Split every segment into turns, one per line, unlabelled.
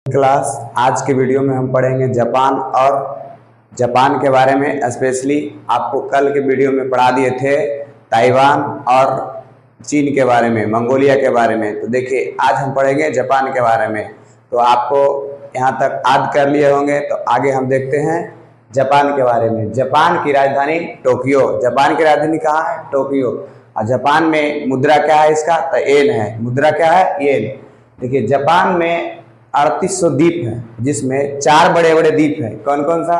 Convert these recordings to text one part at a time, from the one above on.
Class आज के video में हम पढ़ेंगे जापान के बारे में। स्पेशली आपको कल के वीडियो में पढ़ा दिए थे ताइवान और चीन के बारे में, मंगोलिया के बारे में। तो देखिए आज हम पढ़ेंगे जापान के बारे में। तो आपको यहाँ तक याद कर लिए होंगे, तो आगे हम देखते हैं जापान के बारे में। जापान की राजधानी टोक्यो। जापान की राजधानी कहाँ है? टोक्यो। और जापान में मुद्रा क्या है इसका? तो येन है। मुद्रा क्या है? येन। देखिए जापान में 3800 द्वीप है, जिसमें 4 बड़े बड़े द्वीप हैं। कौन कौन सा?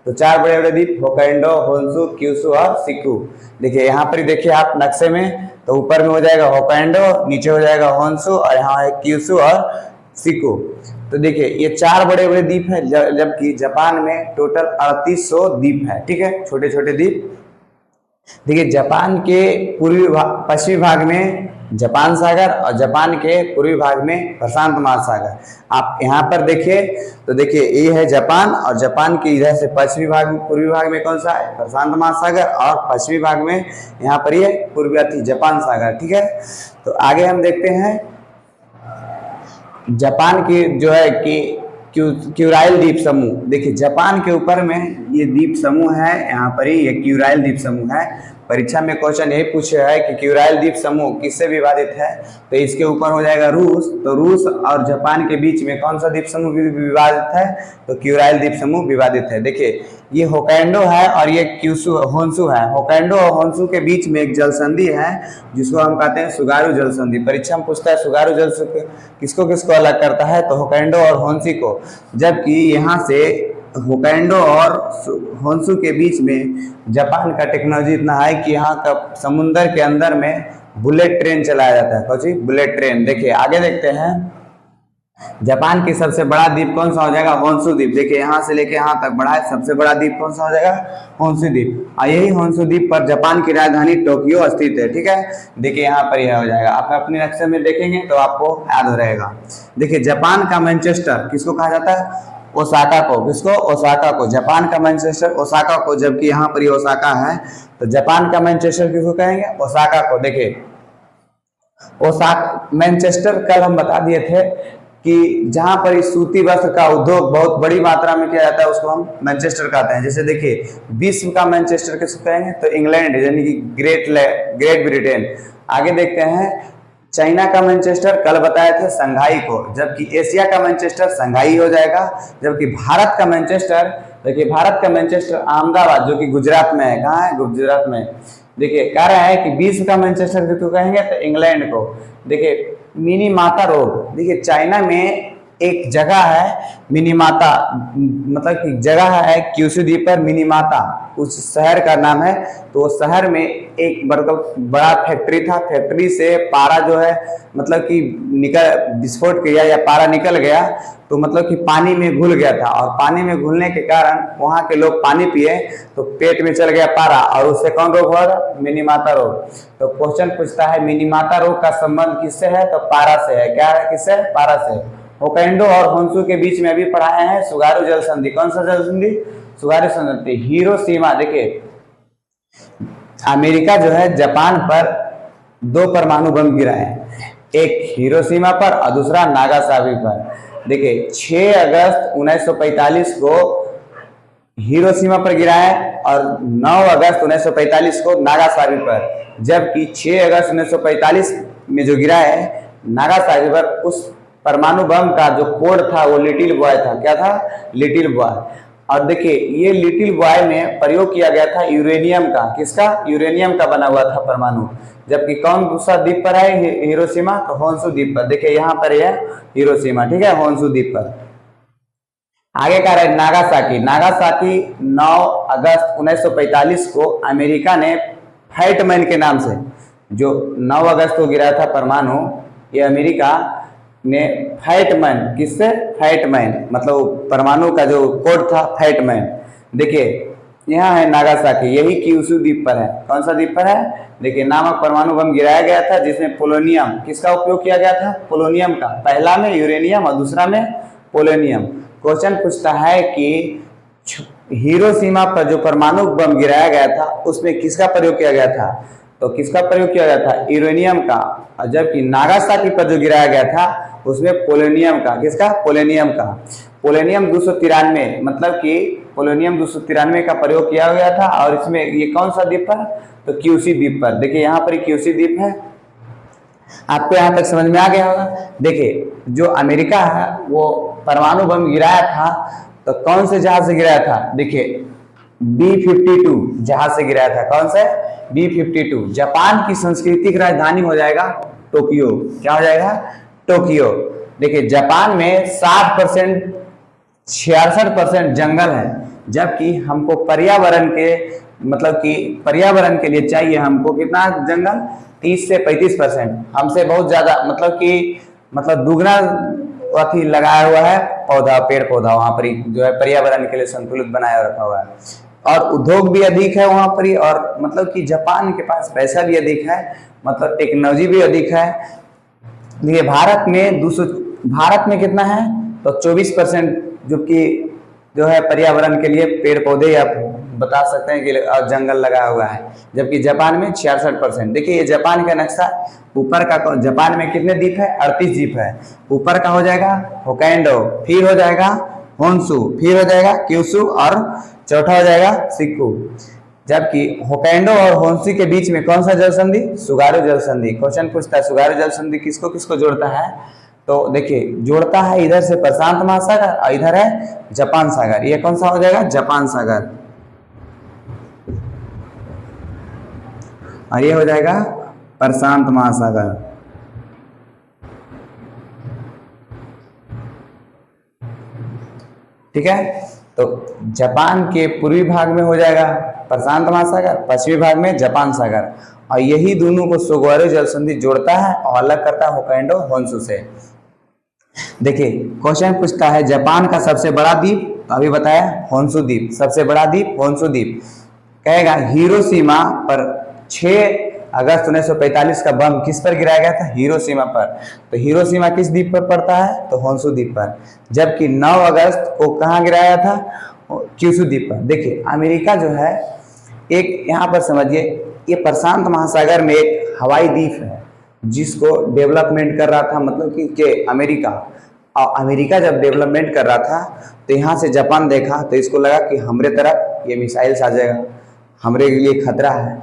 तो 4 बड़े बड़े द्वीप होक्काइडो, होन्शु, क्यूशु और शिकू। देखिए यहाँ पर ही देखिए आप नक्शे में, तो ऊपर में हो जाएगा होक्काइडो, नीचे हो जाएगा होन्शु और यहाँ है क्यूशु और शिकू। तो देखिए ये 4 बड़े बड़े द्वीप है, जबकि जापान में टोटल 3800 द्वीप है। ठीक है, छोटे छोटे द्वीप। देखिए जापान के पश्चिमी भाग में जापान सागर और जापान के पूर्वी भाग में प्रशांत महासागर। आप यहाँ पर देखिए, तो देखिए ये है जापान, और जापान के इधर से पश्चिमी भाग में, पूर्वी भाग में कौन सा है? प्रशांत महासागर, और पश्चिमी भाग में यहाँ पर ये पूर्वी जापान सागर। ठीक है, तो आगे हम देखते हैं जापान की जो है कि क्यूराइल द्वीप समूह। देखिए जापान के ऊपर में ये द्वीप समूह है, यहाँ पर ही ये क्यूराइल द्वीप समूह है। परीक्षा में क्वेश्चन यही पूछा है कि क्यूराइल द्वीप समूह किससे विवादित है? तो इसके ऊपर हो जाएगा रूस। तो रूस और जापान के बीच में कौन सा द्वीप समूह विवादित है? तो क्यूराइल द्वीप समूह विवादित है। देखिए ये होक्काइडो है और ये क्यूशु होन्शु है। होक्काइडो और होन्शु के बीच में एक जल संधि है, जिसको हम कहते हैं सुगारू जल संधि। परीक्षा में पूछता है सुगारू जल किसको किसको अलग करता है? तो होक्काइडो और होन्शु को। जबकि यहाँ से होक्काइडो और होन्शु के बीच में जापान का टेक्नोलॉजी इतना है कि यहाँ का समुंदर के अंदर में बुलेट ट्रेन चलाया जाता है। कौन? Bullet train. देखिए आगे देखते हैं जापान की सबसे बड़ा द्वीप कौन सा हो जाएगा? होन्शु द्वीप। देखिए यहाँ से लेके यहाँ तक बड़ा है, सबसे बड़ा द्वीप कौन सा हो जाएगा? होन्शु द्वीप। और यही होन्शु द्वीप पर जापान की राजधानी टोक्यो स्थित है। ठीक है, देखिए यहाँ पर यह हो जाएगा। आप अपने नक्शे में देखेंगे तो आपको याद हो रहेगा। देखिए जापान का मैनचेस्टर किसको कहा जाता है? ओसाका को। किसको? ओसाका को। जापान का मैनचेस्टर ओसाका को, जबकि यहाँ पर ये ओसाका है। तो जापान का मैनचेस्टर किसको कहेंगे? ओसाका को। देखिए ओसाका मैनचेस्टर कल हम बता दिए थे कि जहां पर इस सूती वस्त्र का उद्योग बहुत बड़ी मात्रा में किया जाता है, उसको हम मैनचेस्टर कहते हैं। जैसे देखिए विश्व का मैनचेस्टर किसको कहेंगे? तो इंग्लैंड, यानी कि ग्रेट ब्रिटेन। आगे देखते हैं चाइना का मैनचेस्टर कल बताए थे संघाई को, जबकि एशिया का मैनचेस्टर संघाई हो जाएगा। जबकि भारत का मैनचेस्टर, देखिए भारत का मैनचेस्टर अहमदाबाद, जो कि गुजरात में है। कहाँ है? गुजरात में। देखिए कह रहा है कि विश्व का मैनचेस्टर किसको कहेंगे? तो इंग्लैंड को। देखिए मिनीमाता रोड। देखिए चाइना में एक जगह है मिनीमाता, मतलब कि जगह है क्यूशु द्वीप पर मिनीमाता, उस शहर का नाम है। तो शहर में एक बड़ा फैक्ट्री था। फैक्ट्री से पारा जो है मतलब कि निकल विस्फोट किया या पारा निकल गया, तो मतलब कि पानी में घुल गया था। और पानी में घुलने के कारण वहाँ के लोग पानी पिए तो पेट में चल गया पारा, और उससे कौन रोग हुआ? मिनीमाता रोग। तो क्वेश्चन पूछता है मिनीमाता रोग का संबंध किससे है? तो पारा से है। क्या है? किससे? पारा से। होक्काइडो और होन्शु के बीच में अभी पढ़ाए हैं सुगारू जल संधि। कौन सा जल संधि? सुगारू संधि। हिरोशिमा। देखिए अमेरिका जो है जापान पर 2 परमाणु बम गिराए, एक हिरोशिमा पर और दूसरा नागासाकी पर। देखिए 6 अगस्त 1945 को हिरोशिमा पर गिराए और 9 अगस्त 1945 को नागासाकी पर। जबकि 6 अगस्त 1945 में जो गिरा है नागासाकी पर, उस परमाणु बम का जो कोड था वो लिटिल बॉय था। क्या था? Little boy. और देखिए ये लिटिल बॉय में प्रयोग किया गया था यूरेनियम का। किसका? यूरेनियम का बना हुआ था परमाणु। जबकि कौन दूसरा द्वीप पर है? हिरोशिमा। तो होन्शु द्वीप पर। देखिए यहाँ पर है हिरोशिमा। ठीक है, होन्शु द्वीप पर। आगे का है नागासाकी। नागासाकी 9 अगस्त 1945 को अमेरिका ने फैटमैन के नाम से, जो 9 अगस्त को गिरा था परमाणु, ये अमेरिका ने फैटमैन, किससे? फैटमैन, मतलब परमाणु का जो कोड था फैटमैन। देखिए यहाँ है नागासाकी, यही क्यूशु द्वीप पर है। कौन सा द्वीप पर है? देखिए नामक परमाणु बम गिराया गया था, जिसमें पोलोनियम, किसका उपयोग किया गया था? पोलोनियम का। पहला में यूरेनियम और दूसरा में पोलोनियम। क्वेश्चन पूछता है कि हिरोशिमा पर जो परमाणु बम गिराया गया था उसमें किसका प्रयोग किया गया था? तो किसका प्रयोग किया गया था? यूरेनियम का। और जबकि नागासाकी पर जो गिराया गया था उसमें पोलोनियम का। किसका? पोलोनियम का। पोलोनियम 293, मतलब कि पोलोनियम 293 का प्रयोग किया गया था। और इसमें ये कौन सा द्वीप पर? तो क्यूसी द्वीप पर। देखिए यहाँ पर क्यूसी द्वीप है, आपको यहाँ तक समझ में आ गया होगा। देखिए जो अमेरिका है वो परमाणु बम गिराया था तो कौन से जहाज से गिराया था? देखिए B-52 जहाज से गिराया था। कौन सा? B-52। जापान की सांस्कृतिक राजधानी हो जाएगा टोक्यो। क्या हो जाएगा? टोक्यो। देखिए जापान में 60% 66% जंगल है, जबकि हमको पर्यावरण के मतलब कि पर्यावरण के लिए चाहिए हमको कितना जंगल? 30 से 35%। हमसे बहुत ज्यादा मतलब दुगना अथी लगाया हुआ है पौधा, पेड़ पौधा वहां पर जो है पर्यावरण के लिए संतुलित बनाया रखा हुआ है। और उद्योग भी अधिक है वहां पर, और मतलब कि जापान के पास पैसा भी अधिक है, मतलब टेक्नोलॉजी भी अधिक है। ये भारत में कितना है? तो 24% जो है पर्यावरण के लिए पेड़ पौधे या बता सकते हैं कि जंगल लगाया हुआ है, जबकि जापान में 66%। देखिए ये जापान का नक्शा, ऊपर का जापान में कितने द्वीप है? 38 द्वीप है। ऊपर का हो जाएगा होकाइडो, फिर हो जाएगा होन्शु, फिर हो जाएगा क्यूशु, और चौथा हो जाएगा सिक्कू। जबकि होकाइडो और होन्शु के बीच में कौन सा जल संधि? सुगारू जल संधि। क्वेश्चन पूछता है सुगारू जल संधि किसको किसको जोड़ता है? तो देखिए जोड़ता है इधर से प्रशांत महासागर और इधर है जापान सागर। ये कौन सा हो जाएगा? जापान सागर। और ये हो जाएगा प्रशांत महासागर। ठीक है, तो जापान के पूर्वी भाग में हो जाएगा प्रशांत महासागर, पश्चिमी भाग में जापान सागर, और यही दोनों को सुगारू जल संधि जोड़ता है और अलग करता है होकाइडो होन्शु से। देखिए क्वेश्चन पूछता है जापान का सबसे बड़ा द्वीप, तो अभी बताया होन्शु द्वीप। सबसे बड़ा द्वीप होन्शु द्वीप। कहेगा हिरोशिमा पर 6 अगस्त 1945 का बम किस पर गिराया गया था? हिरोशिमा पर। तो हिरोशिमा किस द्वीप पर पड़ता है? तो होन्शु द्वीप पर। जबकि 9 अगस्त को कहाँ गिराया था? क्यूशु द्वीप पर। देखिए अमेरिका जो है एक, यहाँ पर समझिए, ये प्रशांत महासागर में एक हवाई द्वीप है जिसको डेवलपमेंट कर रहा था, मतलब कि अमेरिका। और अमेरिका जब डेवलपमेंट कर रहा था तो यहाँ से जापान देखा तो इसको लगा कि हमरे तरफ ये मिसाइल आ जाएगा, हमरे लिए खतरा है।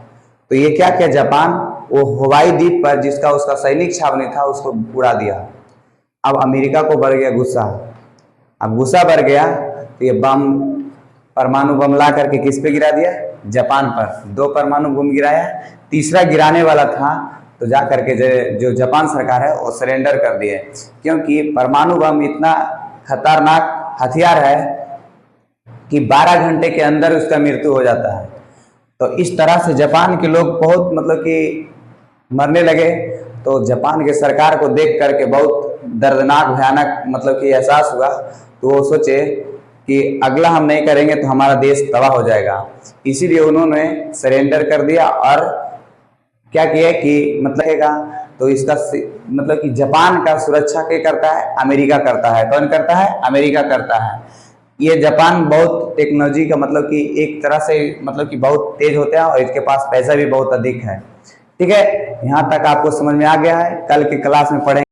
तो ये क्या किया जापान? वो हवाई द्वीप पर जिसका उसका सैनिक छावनी था उसको उड़ा दिया। अब अमेरिका को बढ़ गया गुस्सा। अब गुस्सा बढ़ गया तो ये बम, परमाणु बम ला करके किस पे गिरा दिया? जापान पर। 2 परमाणु बम गिराया, तीसरा गिराने वाला था तो जा करके जो जापान सरकार है वो सरेंडर कर दिए, क्योंकि परमाणु बम इतना खतरनाक हथियार है कि 12 घंटे के अंदर उसका मृत्यु हो जाता है। तो इस तरह से जापान के लोग बहुत मतलब कि मरने लगे। तो जापान के सरकार को देख करके बहुत दर्दनाक भयानक मतलब कि एहसास हुआ। तो वो सोचे कि अगला हम नहीं करेंगे तो हमारा देश तबाह हो जाएगा, इसीलिए उन्होंने सरेंडर कर दिया। और क्या किया कि मतलब तो इसका मतलब कि जापान का सुरक्षा क्या करता है? अमेरिका करता है। कौन करता है? अमेरिका करता है। ये जापान बहुत टेक्नोलॉजी का मतलब कि एक तरह से मतलब कि बहुत तेज होता है और इसके पास पैसा भी बहुत अधिक है। ठीक है, यहाँ तक आपको समझ में आ गया है। कल की क्लास में पढ़ेंगे।